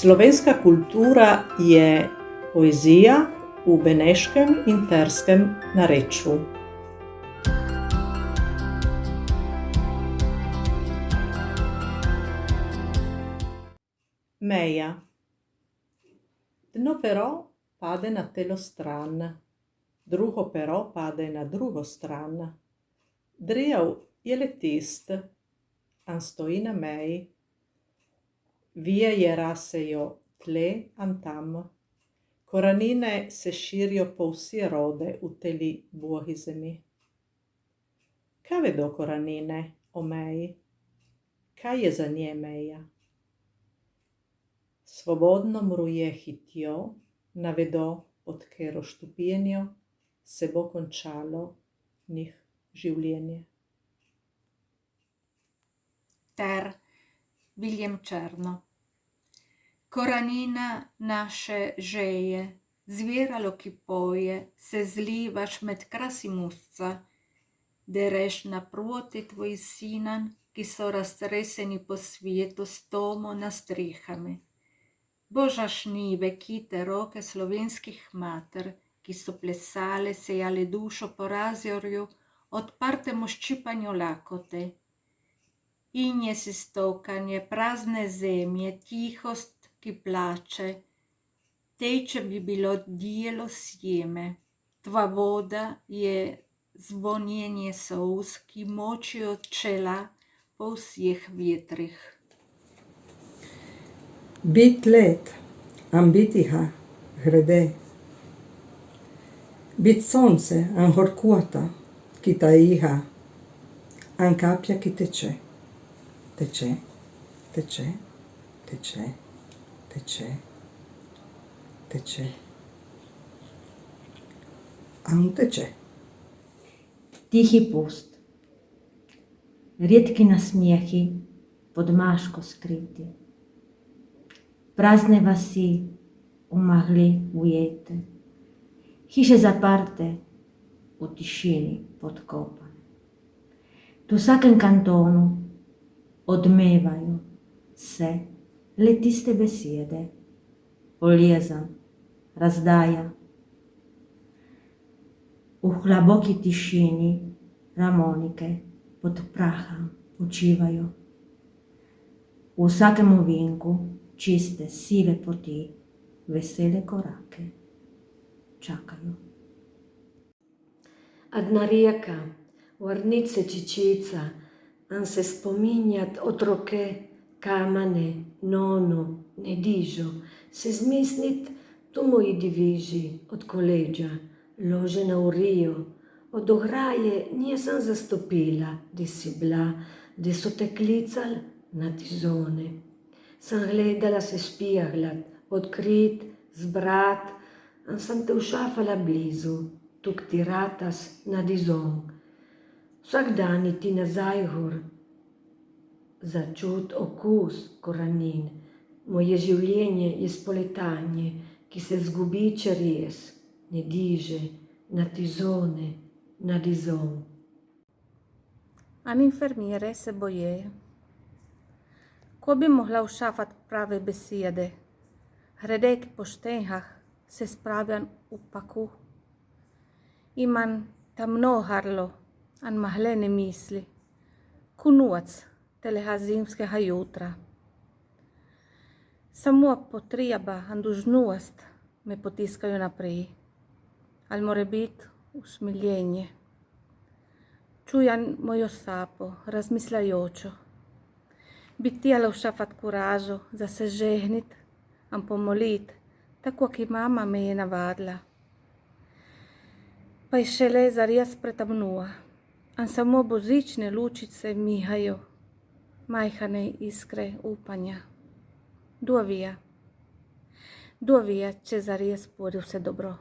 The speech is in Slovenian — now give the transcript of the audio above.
Slovenska kultura je poezija v beneškem in terskem narečju. Meja. Dno pero pade na telo stran, drugo pero pade na drugo stran. Drijav je letist, an stoji na meji. Vijeje rasejo tle an tam. Korenine se širijo po vsi rode v teli bogi zemi. Kaj vedo korenine o meji? Kaj je za nje meja? Svobodno mruje hitjo, navedo, pod katero stopinjo se bo končalo njih življenje. Ter Viljem Černo. Korenina naše žeje, zviralo ki poje, se zlivaš med krasim usca, dereš naproti tvoji sinan, ki so raztreseni po svijetu s tomo na strihami. Božaš nive kite roke slovenskih mater, ki so plesale, sejale dušo po razjorju, odprtemu ščipanju lakote. In je si stokanje prazne zemlje, tihost, ki plače, teče bi bilo dijelo sjeme. Tva voda je zvonjenje solz, ki močijo čela po vseh vjetrih. Bit let, an bitiha, grede. Bit sonce, an horkuota, ki ta iha, an kapja ki teče. Teče, teče, teče, teče, teče. An teče. Tihi pust. Rijetki nasmijehi, podmaško skriti. Prazne vasi v magli ujete. Hiše zaparte, v tišini podkopane. Tu vsakem kantonu odmevajo se le tiste besede, bolezen, razdaja. V globoki tišini harmonike pod prahom počivajo. V vsakem ovinku čiste sive poti, vesele korake čakajo. Одна река, Варнице Чичица, an se spominjat otroke, kamane, nono, nedižo, se zmislit tu moji diviži od koleđa, ložena v Rio, od ograje nisem zastopila, di si bila, di so te klical na tizone. Sem gledala se špijaglat, odkrit, zbrat, an sem te ušafala blizu, tuk ti ratas na dizon. Vsak dan iti nazaj gor, začut okus korenin. Moje življenje je spoletanje, ki se zgubi čez, ne diže, na tizone, na dizon. An infermiere se bojeje. Ko bi mogla ušafat prave besede, hredek po štehah se spravljan v paku. Imam tamno harlo, an mahlene misli, kunuac telega zimskega jutra. Samo potreba an dužnost me potiskajo naprej, ali more biti usmiljenje. Čujem mojo sapo, razmišljajočo. Bi htjela ušafat kuražo za se žehnit, an pomolit, tako ki mama me je navadila. Pa je šele zares pretamnula, an samo božične lučice mihajo, majhane iskre upanja. Kdo ve, če zares bude vse dobro.